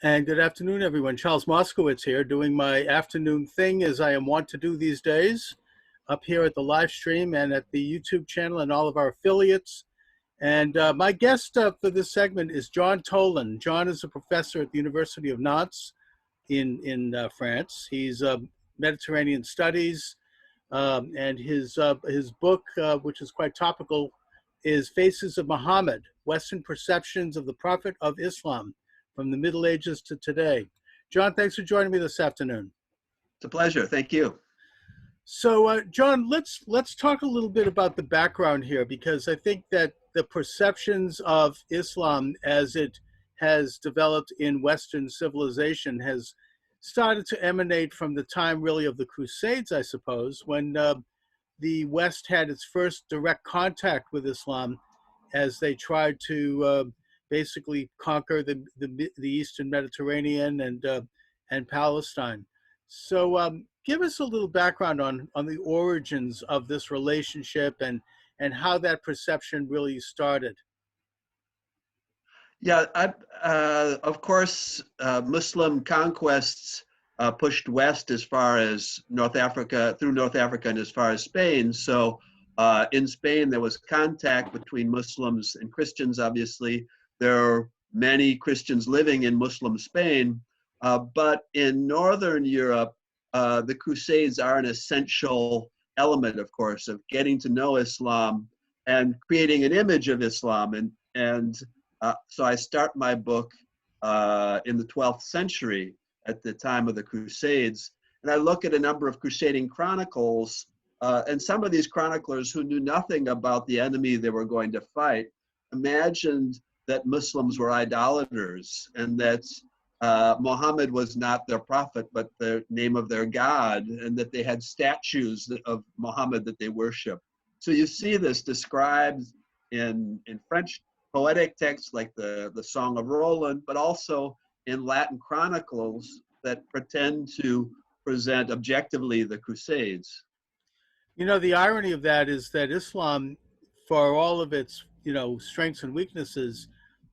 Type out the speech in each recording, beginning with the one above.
And good afternoon, everyone. Charles Moscowitz here, doing my afternoon thing as I am wont to do these days, up here at the live stream and at the YouTube channel and all of our affiliates. And my guest for this segment is John Tolan. John is a professor at the University of Nantes in France. He's Mediterranean Studies, and his book, which is quite topical, is Faces of Muhammad, Western Perceptions of the Prophet of Islam, from the Middle Ages to today. John, thanks for joining me this afternoon. It's a pleasure. Thank you. So, John, let's talk a little bit about the background here, because I think that the perceptions of Islam as it has developed in Western civilization has started to emanate from the time, really, of the Crusades, I suppose, when the West had its first direct contact with Islam as they tried to basically conquer the Eastern Mediterranean and Palestine. So give us a little background on the origins of this relationship and how that perception really started. Yeah, of course, Muslim conquests pushed west as far as North Africa, through North Africa and as far as Spain. So in Spain, there was contact between Muslims and Christians, obviously. There are many Christians living in Muslim Spain, but in Northern Europe, the Crusades are an essential element, of course, of getting to know Islam and creating an image of Islam. So I start my book in the 12th century at the time of the Crusades, and I look at a number of crusading chronicles, and some of these chroniclers who knew nothing about the enemy they were going to fight imagined that Muslims were idolaters and that Muhammad was not their prophet, but the name of their God, and that they had statues of Muhammad that they worship. So you see this described in French poetic texts like the Song of Roland, but also in Latin chronicles that pretend to present objectively the Crusades. You know, the irony of that is that Islam, for all of its, strengths and weaknesses,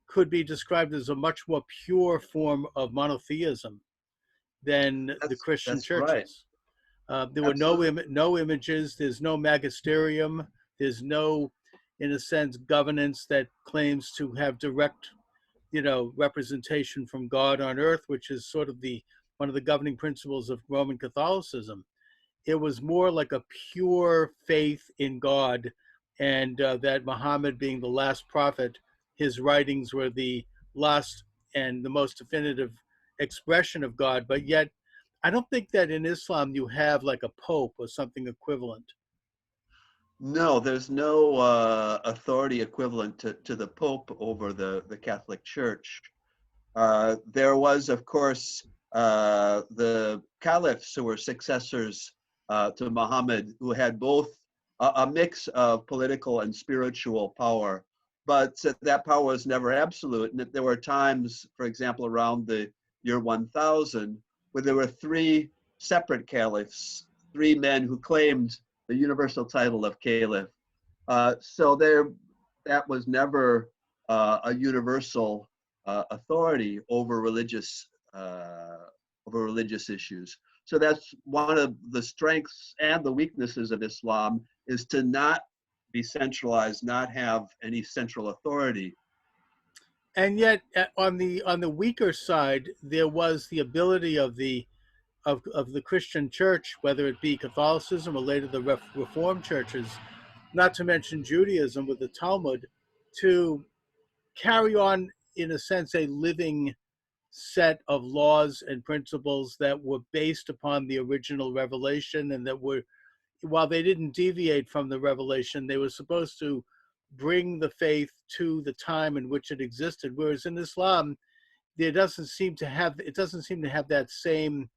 could be described as a much more pure form of monotheism than the Christian churches. Right. There were no images, there's no magisterium, there's no, in a sense, governance that claims to have direct, representation from God on earth, which is sort of one of the governing principles of Roman Catholicism. It was more like a pure faith in God, and that Muhammad, being the last prophet, his writings were the last and the most definitive expression of God. But yet, I don't think that in Islam you have like a pope or something equivalent. No, there's no authority equivalent to the Pope over the Catholic Church. There was, of course, the caliphs who were successors to Muhammad, who had both a mix of political and spiritual power, but that power was never absolute. And there were times, for example, around the year 1000, where there were three separate caliphs, three men who claimed the universal title of caliph. So that was never a universal authority over religious issues. So that's one of the strengths and the weaknesses of Islam, is to not be centralized, not have any central authority. And yet, on the weaker side, there was the ability of the Christian church, whether it be Catholicism or later the Reformed churches, not to mention Judaism with the Talmud, to carry on, in a sense, a living set of laws and principles that were based upon the original revelation, and that were, while they didn't deviate from the revelation, they were supposed to bring the faith to the time in which it existed. Whereas in Islam, it doesn't seem to have that same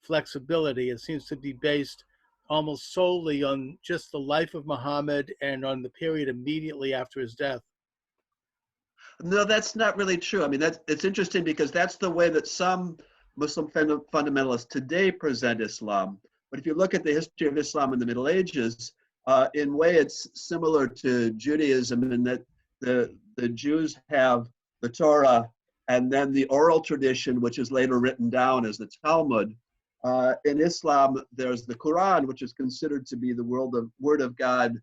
flexibility. It seems to be based almost solely on just the life of Muhammad and on the period immediately after his death. No, that's not really true. I mean, it's interesting because that's the way that some Muslim fundamentalists today present Islam. But if you look at the history of Islam in the Middle Ages, in a way it's similar to Judaism in that the Jews have the Torah and then the oral tradition, which is later written down as the Talmud. In Islam, there's the Quran, which is considered to be the word of God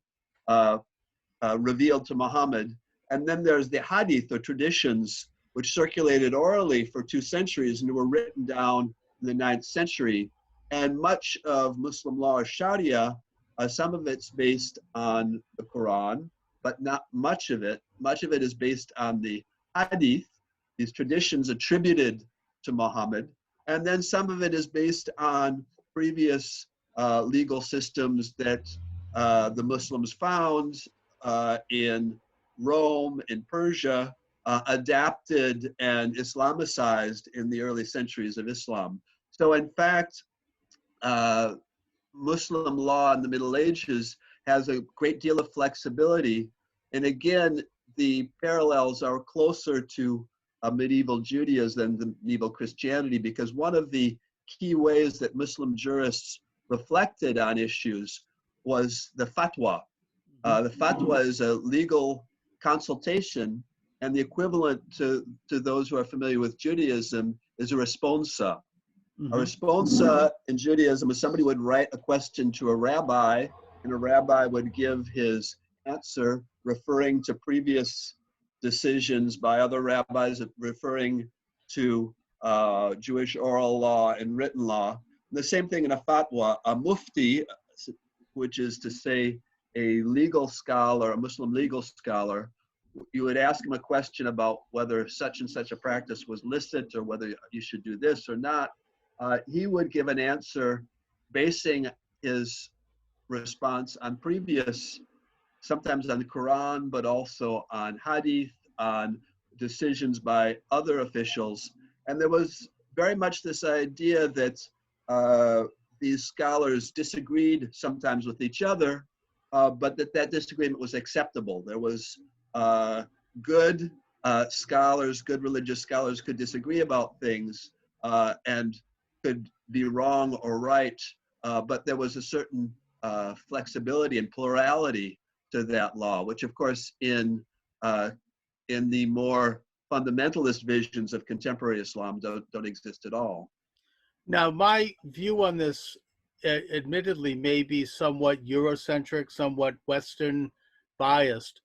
revealed to Muhammad. And then there's the Hadith, or traditions, which circulated orally for 2 centuries and were written down in the 9th century. And much of Muslim law or Sharia, some of it's based on the Quran, but not much of it. Much of it is based on the Hadith, these traditions attributed to Muhammad. And then some of it is based on previous legal systems that the Muslims found in Rome, in Persia, adapted and Islamicized in the early centuries of Islam. So in fact, Muslim law in the Middle Ages has a great deal of flexibility. And again, the parallels are closer to medieval Judaism than the medieval Christianity, because one of the key ways that Muslim jurists reflected on issues was the fatwa. The fatwa is a legal consultation, and the equivalent to those who are familiar with Judaism is a responsa. A responsa in Judaism is somebody would write a question to a rabbi, and a rabbi would give his answer referring to previous decisions by other rabbis, referring to Jewish oral law and written law. And the same thing in a fatwa. A mufti, which is to say a legal scholar, a Muslim legal scholar, you would ask him a question about whether such and such a practice was licit or whether you should do this or not. He would give an answer basing his response on previous, sometimes on the Quran, but also on Hadith, on decisions by other officials. And there was very much this idea that these scholars disagreed sometimes with each other, but that disagreement was acceptable. There was good scholars, good religious scholars could disagree about things and could be wrong or right, but there was a certain flexibility and plurality to that law, which of course in the more fundamentalist visions of contemporary Islam don't exist at all. Now, my view on this, admittedly, may be somewhat Eurocentric, somewhat Western biased,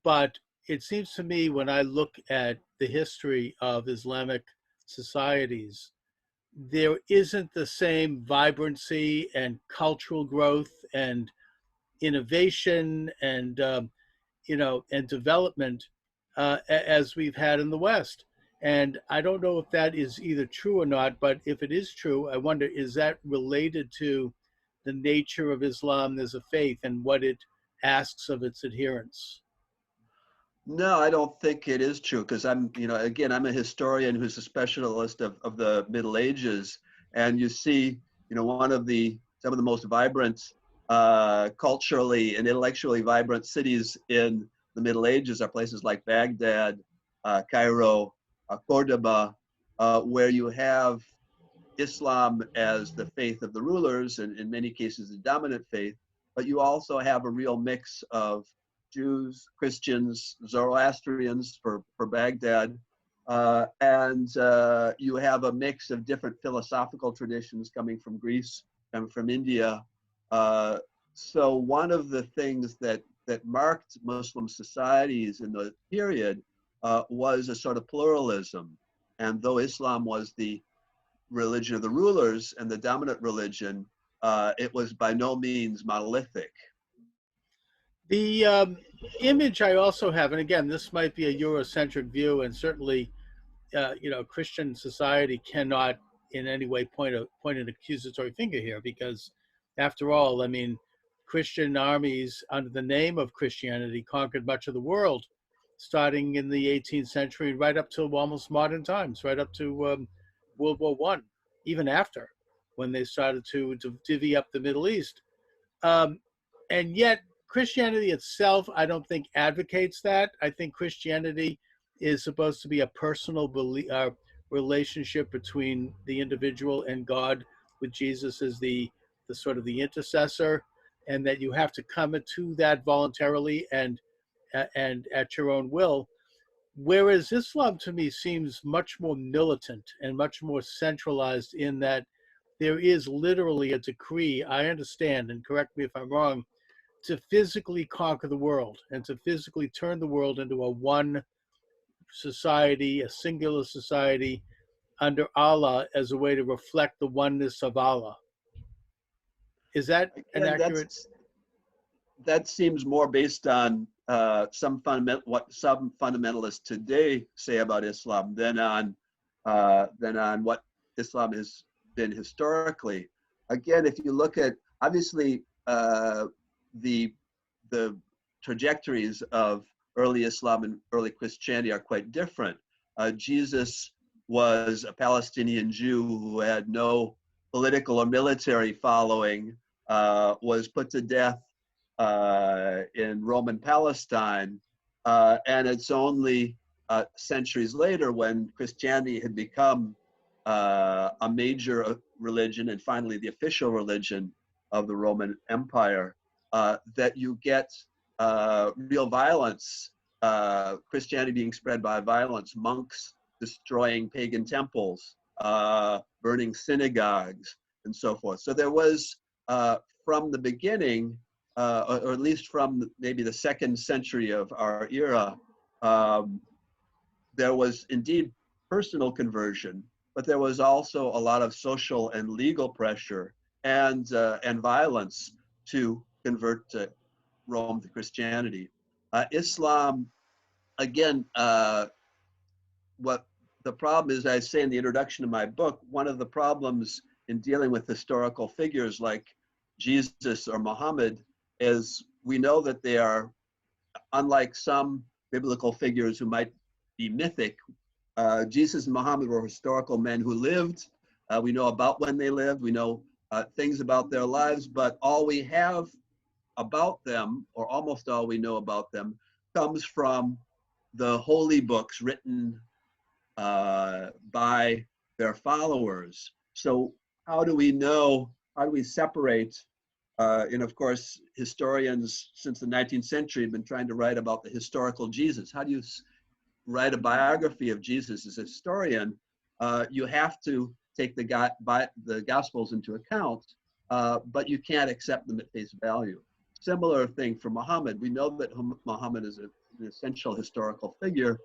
but it seems to me when I look at the history of Islamic societies, there isn't the same vibrancy and cultural growth and innovation and and development as we've had in the West. And I don't know if that is either true or not, but if it is true, I wonder, is that related to the nature of Islam as a faith and what it asks of its adherents? No, I don't think it is true, because again, I'm a historian who's a specialist of the Middle Ages, and you see, some of the most vibrant, culturally and intellectually vibrant cities in the Middle Ages are places like Baghdad, Cairo, Cordoba, where you have Islam as the faith of the rulers, and in many cases the dominant faith, but you also have a real mix of Jews, Christians, Zoroastrians for Baghdad, and you have a mix of different philosophical traditions coming from Greece and from India. So one of the things that marked Muslim societies in the period was a sort of pluralism. And though Islam was the religion of the rulers and the dominant religion, it was by no means monolithic. The image I also have, and again, this might be a Eurocentric view, and certainly, Christian society cannot in any way point an accusatory finger here, because after all, I mean, Christian armies under the name of Christianity conquered much of the world, starting in the 18th century right up to almost modern times, right up to World War I, even after, when they started to divvy up the Middle East. And yet, Christianity itself, I don't think advocates that. I think Christianity is supposed to be a personal relationship between the individual and God, with Jesus as the sort of the intercessor, and that you have to come to that voluntarily and at your own will. Whereas Islam to me seems much more militant and much more centralized in that there is literally a decree, I understand, and correct me if I'm wrong, to physically conquer the world and to physically turn the world into a one society, a singular society under Allah as a way to reflect the oneness of Allah. Is that an Again, accurate? that seems more based on what some fundamentalists today say about Islam than on what Islam has been historically. Again, if you look at obviously the the trajectories of early Islam and early Christianity are quite different. Jesus was a Palestinian Jew who had no political or military following, was put to death in Roman Palestine, and it's only centuries later when Christianity had become a major religion and finally the official religion of the Roman Empire that you get real violence, Christianity being spread by violence, monks destroying pagan temples, burning synagogues, and so forth. So there was, from the beginning, or at least from maybe the 2nd century of our era, there was indeed personal conversion, but there was also a lot of social and legal pressure and violence to convert Rome to Christianity. Islam, again, what the problem is, I say in the introduction to my book, one of the problems in dealing with historical figures like Jesus or Muhammad is we know that they are, unlike some biblical figures who might be mythic, Jesus and Muhammad were historical men who lived. We know about when they lived. We know things about their lives, but all we have about them, or almost all we know about them, comes from the holy books written by their followers. So how do we know, how do we separate, and of course, historians since the 19th century have been trying to write about the historical Jesus. How do you write a biography of Jesus as a historian? You have to take the Gospels into account, but you can't accept them at face value. Similar thing for Muhammad. We know that Muhammad is an essential historical figure.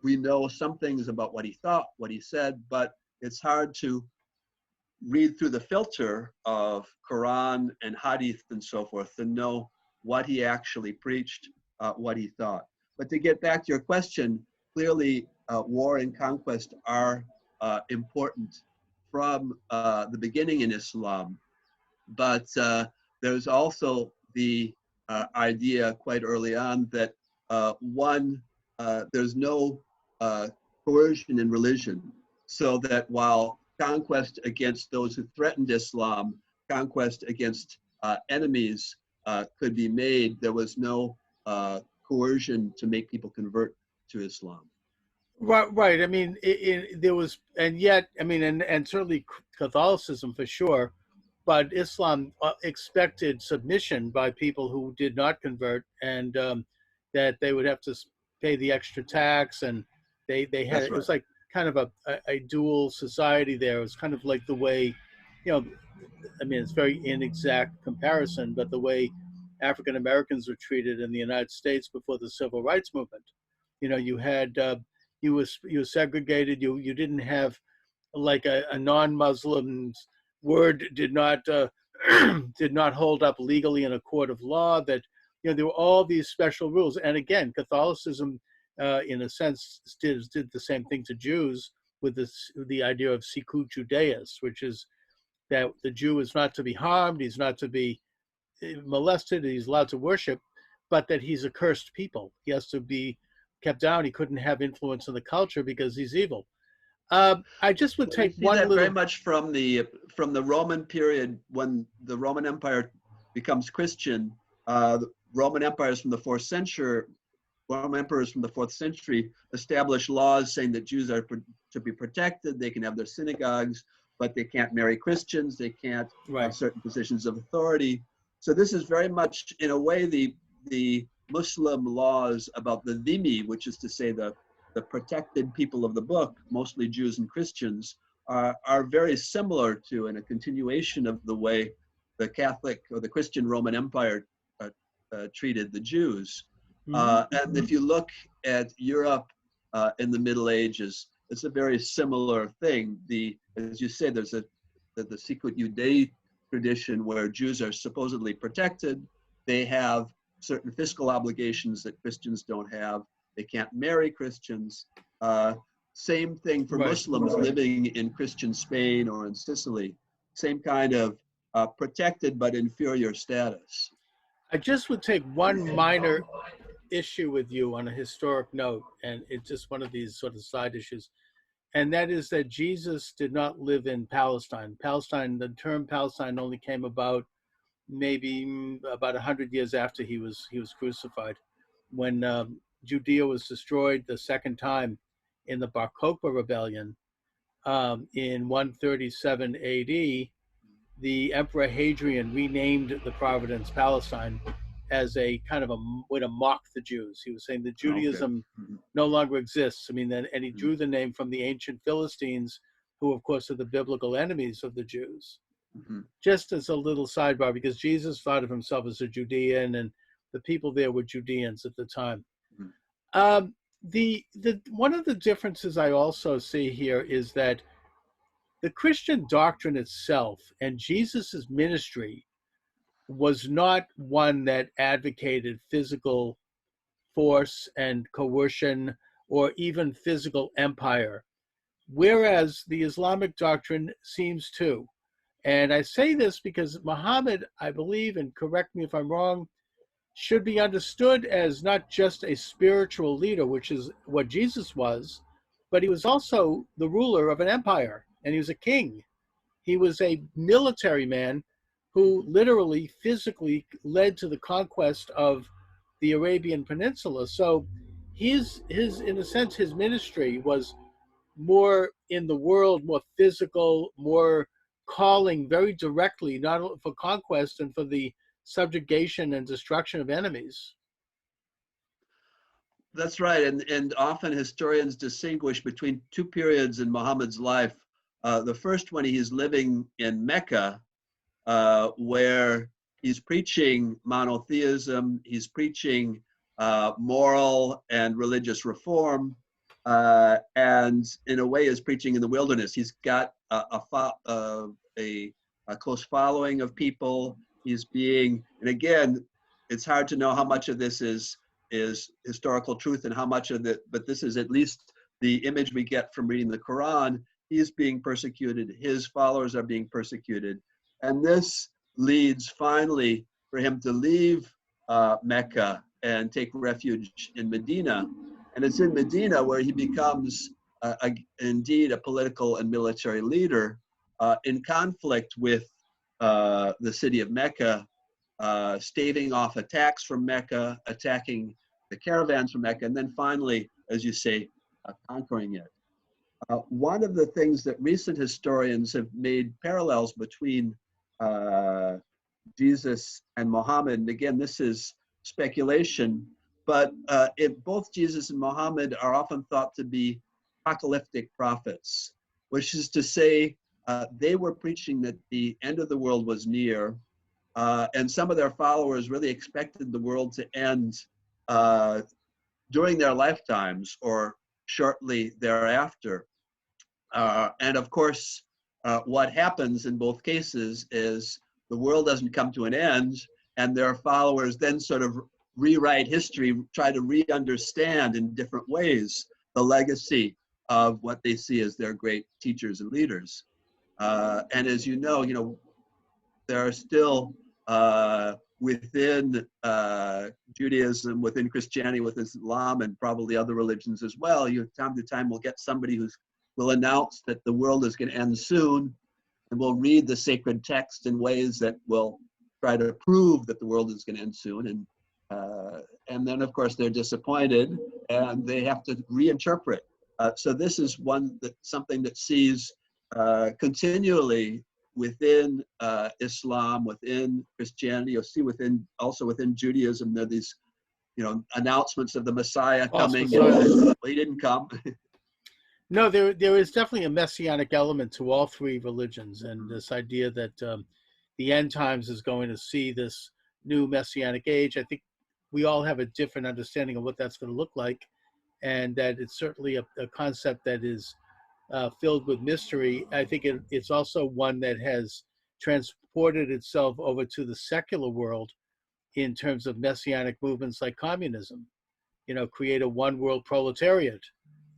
We know some things about what he thought, what he said, but it's hard to read through the filter of Quran and Hadith and so forth to know what he actually preached, what he thought. But to get back to your question, clearly war and conquest are important from the beginning in Islam, but there's also the idea quite early on that there's no coercion in religion, so that while conquest against those who threatened Islam, conquest against enemies could be made, there was no coercion to make people convert to Islam. Right, right. I mean, there was, and yet, I mean, and certainly Catholicism for sure, but Islam expected submission by people who did not convert, and that they would have to pay the extra tax, and they had, That's it right. was like kind of a dual society there. It was kind of like the way, you know, I mean, it's very inexact comparison, but the way African Americans were treated in the United States before the Civil Rights Movement. You know, you had you were segregated. You didn't have like a non-Muslim's word did not did not hold up legally in a court of law. That, you know, there were all these special rules. And again, Catholicism, in a sense, did the same thing to Jews with the idea of Sicut Judaeus, which is that the Jew is not to be harmed, he's not to be molested, he's allowed to worship, but that he's a cursed people. He has to be kept down. He couldn't have influence in the culture because he's evil. I just would take We see one that little. very much from the Roman period when the Roman Empire becomes Christian. The Roman empires from the 4th century, Roman emperors from the 4th century establish laws saying that Jews are to be protected. They can have their synagogues, but they can't marry Christians. They can't Right. have certain positions of authority. So this is very much, in a way, the Muslim laws about the dhimmi, which is to say the protected people of the book, mostly Jews and Christians, are very similar to and a continuation of the way the Catholic or the Christian Roman Empire treated the Jews. And if you look at Europe in the Middle Ages, it's a very similar thing. As you say, there's the secret Judaic tradition where Jews are supposedly protected. They have certain fiscal obligations that Christians don't have. They can't marry Christians. Same thing for Muslims living in Christian Spain or in Sicily. Same kind of protected but inferior status. I just would take one minor issue with you on a historic note, and it's just one of these sort of side issues, and that is that Jesus did not live in Palestine. Palestine, the term Palestine only came about maybe about 100 years after he was crucified, when Judea was destroyed the second time in the Bar Kokhba rebellion in 137 AD. The Emperor Hadrian renamed the province Palestine as a kind of a way to mock the Jews. He was saying that Judaism no longer exists. I mean, and he drew the name from the ancient Philistines, who of course are the biblical enemies of the Jews. Just as a little sidebar, because Jesus thought of himself as a Judean, and the people there were Judeans at the time. The one of the differences I also see here is that the Christian doctrine itself and Jesus's ministry was not one that advocated physical force and coercion or even physical empire, whereas the Islamic doctrine seems to. And I say this because Muhammad, I believe, and correct me if I'm wrong, should be understood as not just a spiritual leader, which is what Jesus was, but he was also the ruler of an empire, and he was a king. He was a military man who literally, physically led to the conquest of the Arabian Peninsula. So his in a sense, his ministry was more in the world, more physical, more calling very directly, not only for conquest and for the subjugation and destruction of enemies. That's right, and often historians distinguish between two periods in Muhammad's life. The first one, he's living in Mecca, where he's preaching monotheism, he's preaching moral and religious reform, and in a way is preaching in the wilderness. He's got a close following of people. He's being, and again, it's hard to know how much of this is historical truth and how much of it, but this is at least the image we get from reading the Quran. He's being persecuted, his followers are being persecuted. And this leads finally for him to leave Mecca and take refuge in Medina. And it's in Medina where he becomes indeed a political and military leader in conflict with the city of Mecca, staving off attacks from Mecca, attacking the caravans from Mecca, and then finally, as you say, conquering it. One of the things that recent historians have made parallels between Jesus and Muhammad, and again, this is speculation, but both Jesus and Muhammad are often thought to be apocalyptic prophets, which is to say, they were preaching that the end of the world was near, and some of their followers really expected the world to end during their lifetimes or shortly thereafter. And of course, what happens in both cases is the world doesn't come to an end, and their followers then sort of rewrite history, try to re-understand in different ways the legacy of what they see as their great teachers and leaders. And as you know, there are still within Judaism, within Christianity, with Islam, and probably other religions as well, time to time will get somebody who will announce that the world is going to end soon, and will read the sacred text in ways that will try to prove that the world is going to end soon. And then, of course, they're disappointed, and they have to reinterpret. So this is something that sees continually within Islam, within Christianity, you'll see also within Judaism, there are these announcements of the Messiah False coming. Messiah. Well, he didn't come. No, there is definitely a messianic element to all three religions, and this idea that the end times is going to see this new messianic age. I think we all have a different understanding of what that's going to look like, and that it's certainly a concept that is filled with mystery. I think it's also one that has transported itself over to the secular world in terms of messianic movements like communism. Create a one world proletariat,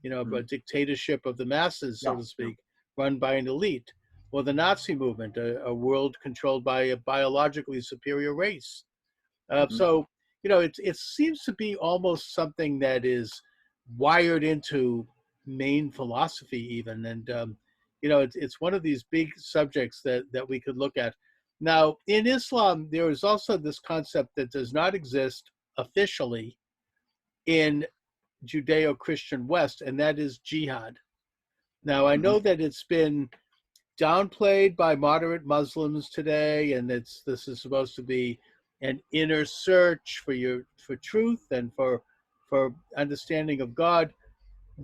a dictatorship of the masses, so to speak, run by an elite, or the Nazi movement, a world controlled by a biologically superior race. So, it seems to be almost something that is wired into main philosophy, even, and it's one of these big subjects that we could look at. Now, in Islam, there is also this concept that does not exist officially in Judeo-Christian West, and that is jihad. Now, I know that it's been downplayed by moderate Muslims today, and this is supposed to be an inner search for truth and for understanding of God,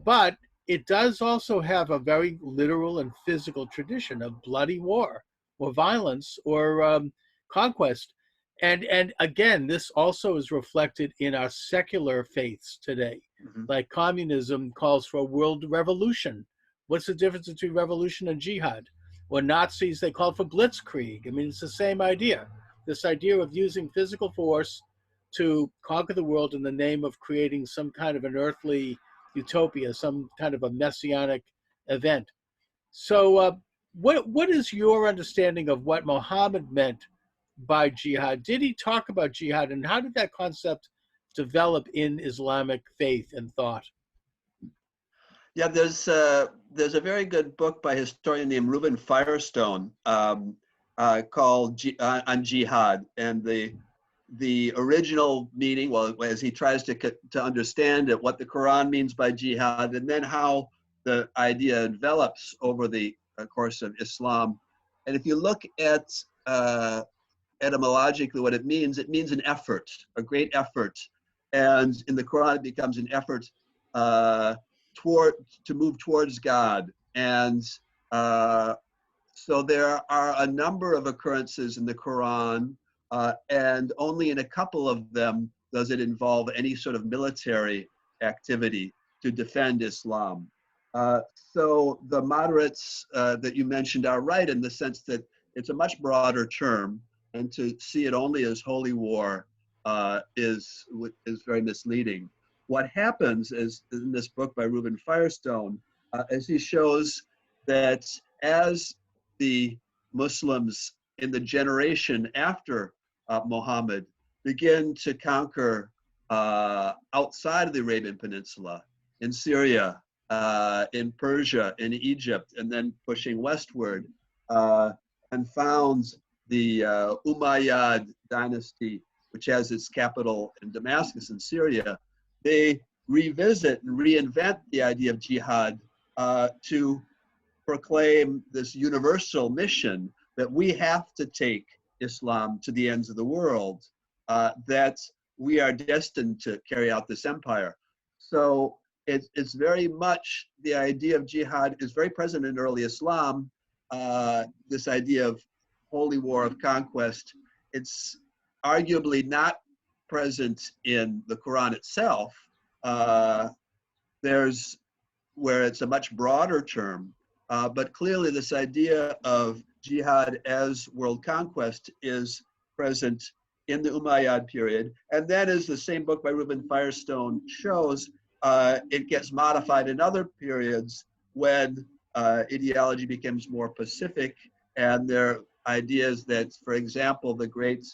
but it does also have a very literal and physical tradition of bloody war or violence or conquest. And again, this also is reflected in our secular faiths today. Like communism calls for a world revolution. What's the difference between revolution and jihad? Or Nazis, they called for blitzkrieg. I mean, it's the same idea. This idea of using physical force to conquer the world in the name of creating some kind of an earthly utopia, some kind of a messianic event. So what is your understanding of what Muhammad meant by jihad? Did he talk about jihad, and how did that concept develop in Islamic faith and thought? Yeah, there's a very good book by a historian named Reuben Firestone called on Jihad, and the original meaning, well, as he tries to understand it, what the Quran means by jihad, and then how the idea develops over the course of Islam. And if you look at etymologically what it means an effort, a great effort. And in the Quran, it becomes an effort to move towards God. And so there are a number of occurrences in the Quran, and only in a couple of them does it involve any sort of military activity to defend Islam. So the moderates that you mentioned are right in the sense that it's a much broader term, and to see it only as holy war is very misleading. What happens is, in this book by Reuben Firestone, as he shows that as the Muslims in the generation after Muhammad begin to conquer outside of the Arabian Peninsula, in Syria, in Persia, in Egypt, and then pushing westward, and founds the Umayyad dynasty, which has its capital in Damascus in Syria. They revisit and reinvent the idea of jihad to proclaim this universal mission that we have to take Islam to the ends of the world, that we are destined to carry out this empire. So it's very much, the idea of jihad is very present in early Islam, this idea of holy war of conquest. It's arguably not present in the Quran itself. There's where it's a much broader term, but clearly this idea of jihad as world conquest is present in the Umayyad period. And then, as the same book by Reuben Firestone shows, it gets modified in other periods when ideology becomes more pacific, and there are ideas that, for example, the great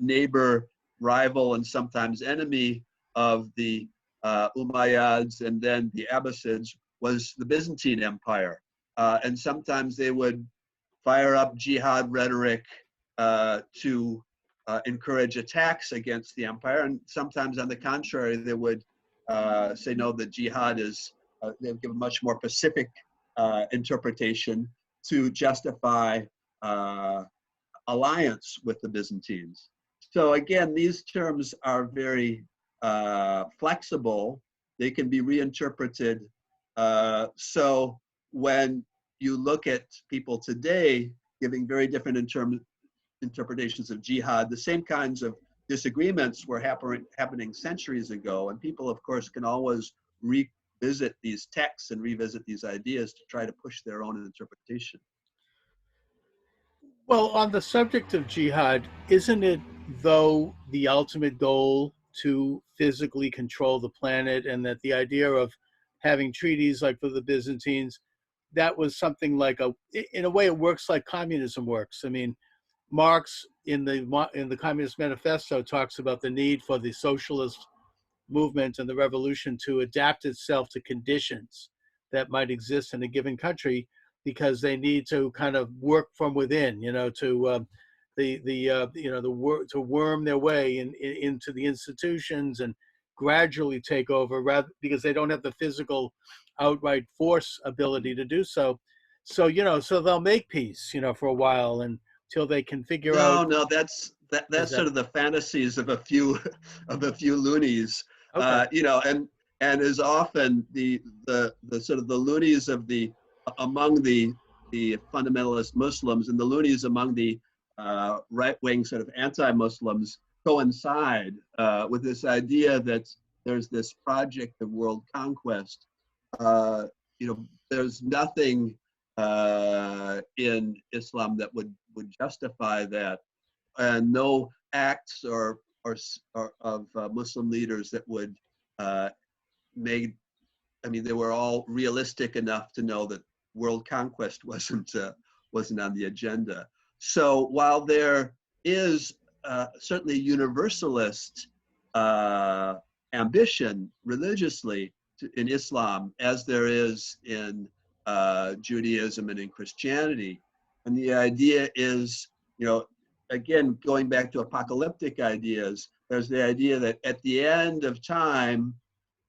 neighbor, rival, and sometimes enemy of the Umayyads and then the Abbasids was the Byzantine Empire. And sometimes they would fire up jihad rhetoric to encourage attacks against the empire. And sometimes, on the contrary, they would say, no, that jihad is, they would give a much more pacific interpretation to justify alliance with the Byzantines. So again, these terms are very flexible. They can be reinterpreted. So when you look at people today giving very different interpretations of jihad, the same kinds of disagreements were happening centuries ago. And people, of course, can always revisit these texts and revisit these ideas to try to push their own interpretation. Well, on the subject of jihad, isn't it, though, the ultimate goal to physically control the planet, and that the idea of having treaties like for the Byzantines, that was something like in a way, it works like communism works. I mean, Marx in the Communist Manifesto talks about the need for the socialist movement and the revolution to adapt itself to conditions that might exist in a given country, because they need to kind of work from within, to to worm their way into the institutions and gradually take over, rather because they don't have the physical outright force ability to do so. So they'll make peace, for a while, until they can figure out. No, that's sort of the fantasies of a few of a few loonies, Okay. and is often the sort of the loonies of the among the fundamentalist Muslims and the loonies among the right-wing sort of anti-Muslims coincide with this idea that there's this project of world conquest. There's nothing in Islam that would justify that, and no acts or of Muslim leaders that would make. I mean, they were all realistic enough to know that world conquest wasn't on the agenda. So while there is certainly universalist ambition religiously in Islam, as there is in Judaism and in Christianity, and the idea is, again, going back to apocalyptic ideas, there's the idea that at the end of time,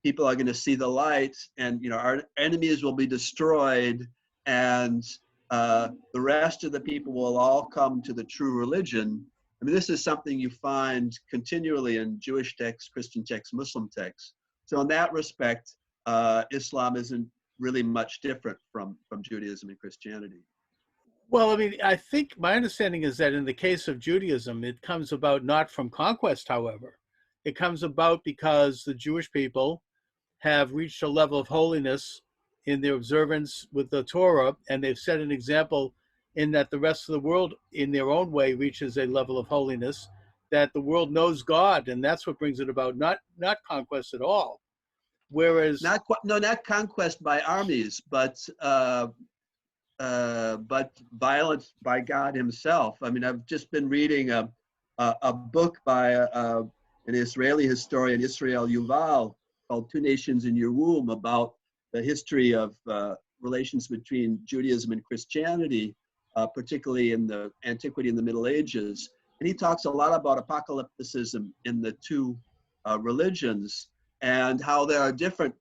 people are going to see the light, and our enemies will be destroyed, and the rest of the people will all come to the true religion. I mean, this is something you find continually in Jewish texts, Christian texts, Muslim texts. So in that respect, Islam isn't really much different from Judaism and Christianity. Well, I mean, I think my understanding is that in the case of Judaism, it comes about not from conquest, however. It comes about because the Jewish people have reached a level of holiness in their observance with the Torah, and they've set an example in that the rest of the world, in their own way, reaches a level of holiness that the world knows God, and that's what brings it about, not conquest at all. Whereas not conquest by armies, but violence by God Himself. I mean, I've just been reading a book by an Israeli historian, Israel Yuval, called "Two Nations in Your Womb," about the history of relations between Judaism and Christianity, particularly in the Antiquity and the Middle Ages. And he talks a lot about apocalypticism in the two religions, and how there are different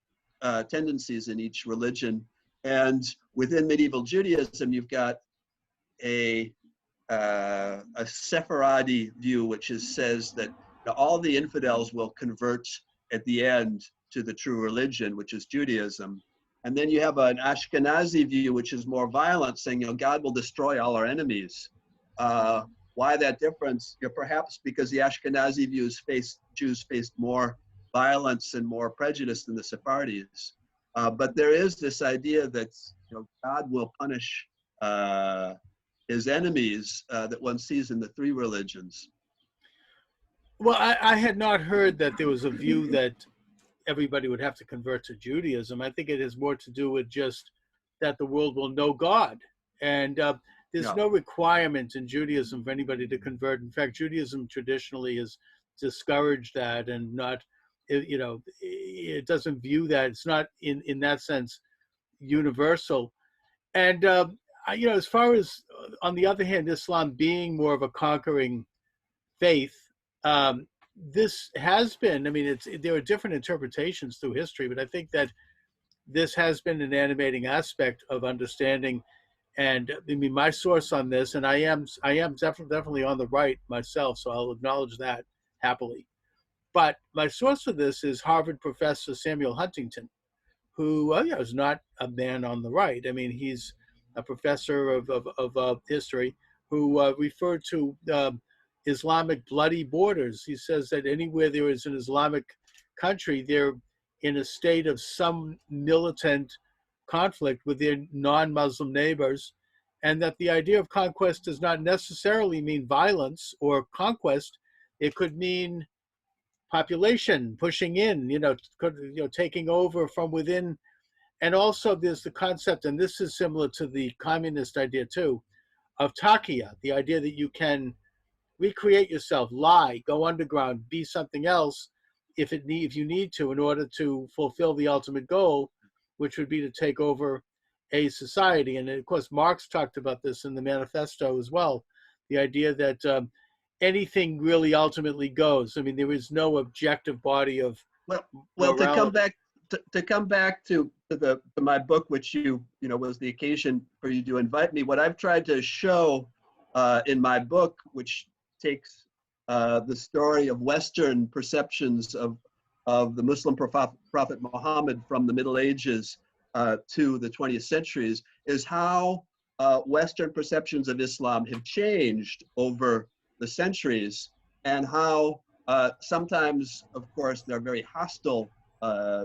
tendencies in each religion. And within medieval Judaism, you've got a Sephardi view, which says that all the infidels will convert at the end to the true religion, which is Judaism. And then you have an Ashkenazi view, which is more violent, saying, God will destroy all our enemies. Why that difference? Perhaps because the Ashkenazi Jews faced more violence and more prejudice than the Sephardis. But there is this idea that God will punish His enemies that one sees in the three religions. Well, I had not heard that there was a view that everybody would have to convert to Judaism. I think it has more to do with just that the world will know God. And there's no requirement in Judaism for anybody to convert. In fact, Judaism traditionally has discouraged that, and not, it doesn't view that. It's not in that sense universal. And, as far as, on the other hand, Islam being more of a conquering faith, this has been, I mean, there are different interpretations through history, but I think that this has been an animating aspect of understanding. And I mean, my source on this, and I am definitely on the right myself, so I'll acknowledge that happily. But my source for this is Harvard professor Samuel Huntington, who is not a man on the right. I mean, he's a professor of history who referred to Islamic bloody borders. He says that anywhere there is an Islamic country, they're in a state of some militant conflict with their non-Muslim neighbors, and that the idea of conquest does not necessarily mean violence or conquest. It could mean population pushing in, taking over from within. And also there's the concept, and this is similar to the communist idea too, of takia, the idea that you can recreate yourself, lie, go underground, be something else if you need to, in order to fulfill the ultimate goal, which would be to take over a society. And of course, Marx talked about this in the manifesto as well, the idea that anything really ultimately goes. I mean, there is no objective body of well to come back to my book, which was the occasion for you to invite me. What I've tried to show in my book, which takes the story of Western perceptions of the Muslim prophet Muhammad from the Middle Ages to the 20th centuries, is how Western perceptions of Islam have changed over the centuries, and how sometimes, of course, there are very hostile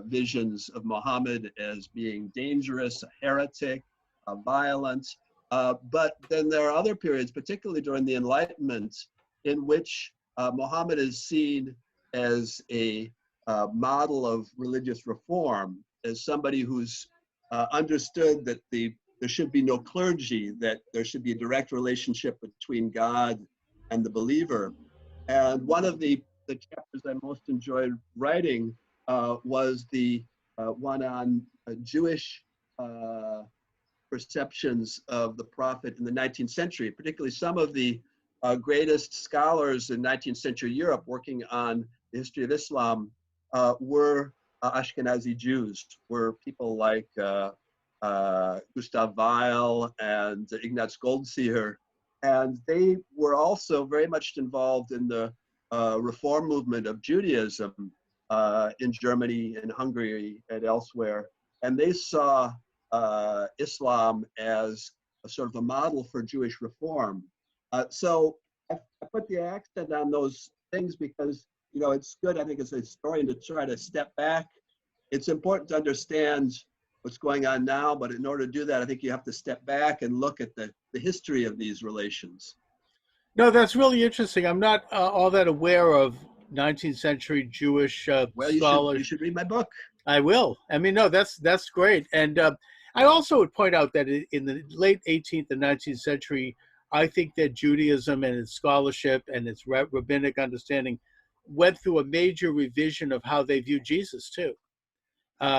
visions of Muhammad as being dangerous, a heretic, violent. But then there are other periods, particularly during the Enlightenment, in which Muhammad is seen as a model of religious reform, as somebody who's understood that there should be no clergy, that there should be a direct relationship between God and the believer. And one of the chapters I most enjoyed writing was the one on Jewish perceptions of the prophet in the 19th century, particularly some of the greatest scholars in 19th century Europe working on the history of Islam were Ashkenazi Jews, were people like Gustav Weil and Ignaz Goldziher. And they were also very much involved in the reform movement of Judaism in Germany and Hungary and elsewhere. And they saw Islam as a sort of a model for Jewish reform. So I put the accent on those things because, it's good, I think, as a historian to try to step back. It's important to understand what's going on now, but in order to do that, I think you have to step back and look at the history of these relations. No, that's really interesting. I'm not all that aware of 19th century Jewish scholars. You should read my book. I will. I mean, no, that's great. And I also would point out that in the late 18th and 19th century, I think that Judaism and its scholarship and its rabbinic understanding went through a major revision of how they view Jesus too.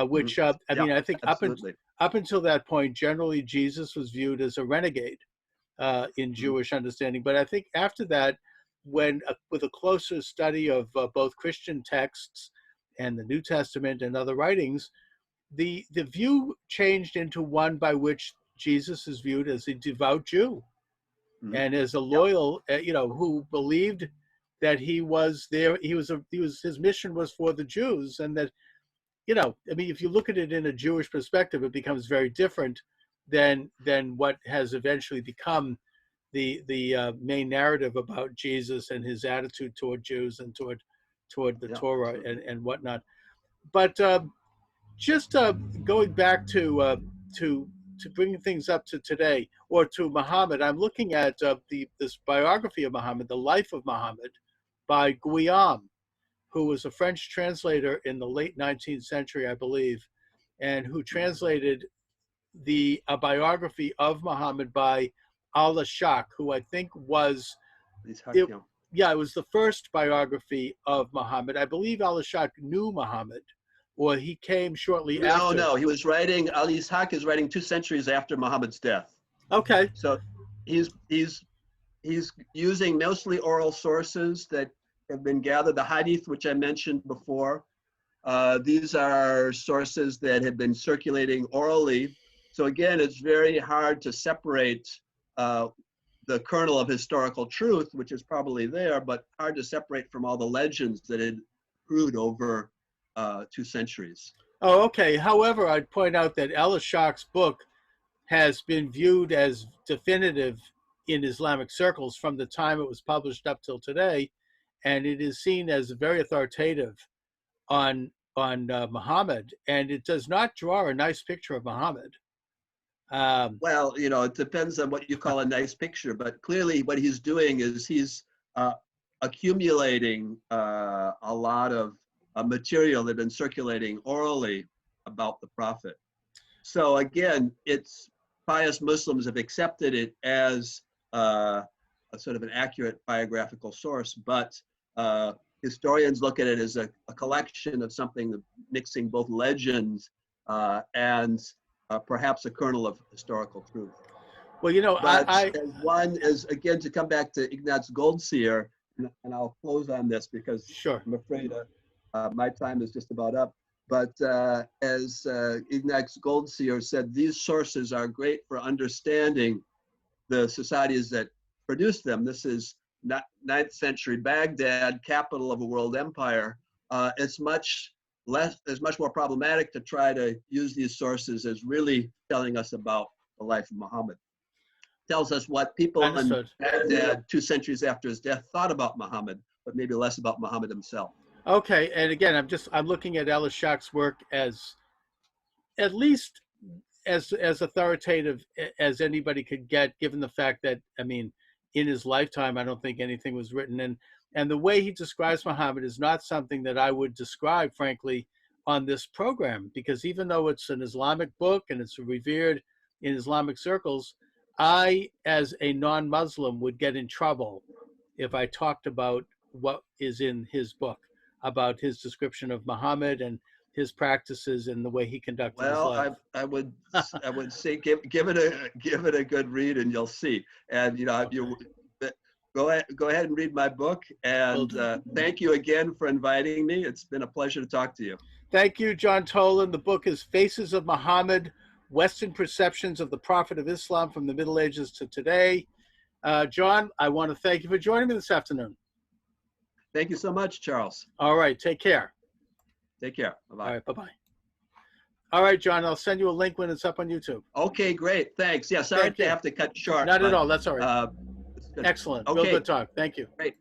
Which I mean, I think up until that point, generally Jesus was viewed as a renegade in Jewish understanding. But I think after that, when with a closer study of both Christian texts and the New Testament and other writings, the view changed into one by which Jesus is viewed as a devout Jew and as a loyal, who believed that he was there. His mission was for the Jews, and that, I mean, if you look at it in a Jewish perspective, it becomes very different than what has eventually become the main narrative about Jesus and his attitude toward Jews and toward the Torah and whatnot. But just going back to bringing things up to today, or to Muhammad, I'm looking at this biography of Muhammad, The Life of Muhammad, by Guillaume, who was a French translator in the late 19th century, I believe, and who translated a biography of Muhammad by al-Ashaq, who I think was, it was the first biography of Muhammad. I believe al-Ashaq knew Muhammad, or he came shortly after. No, he was writing, al-Ishaq is writing 2 centuries after Muhammad's death. Okay. So he's using mostly oral sources that have been gathered. The hadith, which I mentioned before, these are sources that have been circulating orally. So again, it's very hard to separate the kernel of historical truth, which is probably there, but hard to separate from all the legends that had accrued over 2 centuries. Oh, okay. However, I'd point out that El-Ishaq's book has been viewed as definitive in Islamic circles from the time it was published up till today, and it is seen as very authoritative on Muhammad, and it does not draw a nice picture of Muhammad. Well, it depends on what you call a nice picture, but clearly what he's doing is he's accumulating a lot of material that had been circulating orally about the Prophet. So again, pious Muslims have accepted it as a sort of an accurate biographical source, but historians look at it as a collection of something mixing both legends and perhaps a kernel of historical truth. Well, but again, to come back to Ignaz Goldseer, and I'll close on this because sure. I'm afraid my time is just about up. But as Ignaz Goldseer said, these sources are great for understanding the societies that produced them. This is 9th century Baghdad, capital of a world empire. It's much more problematic to try to use these sources as really telling us about the life of Muhammad. It tells us what people in Baghdad 2 centuries after his death thought about Muhammad, but maybe less about Muhammad himself. Okay, and again, I'm looking at El-Ishaq's work as at least as authoritative as anybody could get, given the fact that, I mean, in his lifetime, I don't think anything was written. And the way he describes Muhammad is not something that I would describe, frankly, on this program, because even though it's an Islamic book and it's revered in Islamic circles, I, as a non-Muslim, would get in trouble if I talked about what is in his book, about his description of Muhammad and his practices and the way he conducted his life. I would say give it a good read and you'll see. And go ahead and read my book. And thank you again for inviting me. It's been a pleasure to talk to you. Thank you, John Tolan. The book is Faces of Muhammad: Western Perceptions of the Prophet of Islam from the Middle Ages to Today. John, I want to thank you for joining me this afternoon. Thank you so much, Charles. All right, take care. Take care. Bye-bye. All right, bye-bye. All right, John, I'll send you a link when it's up on YouTube. Okay, great. Thanks. Yeah, sorry to have to cut short. Not at all. That's all right. Excellent. Excellent. Okay. Real good talk. Thank you. Great.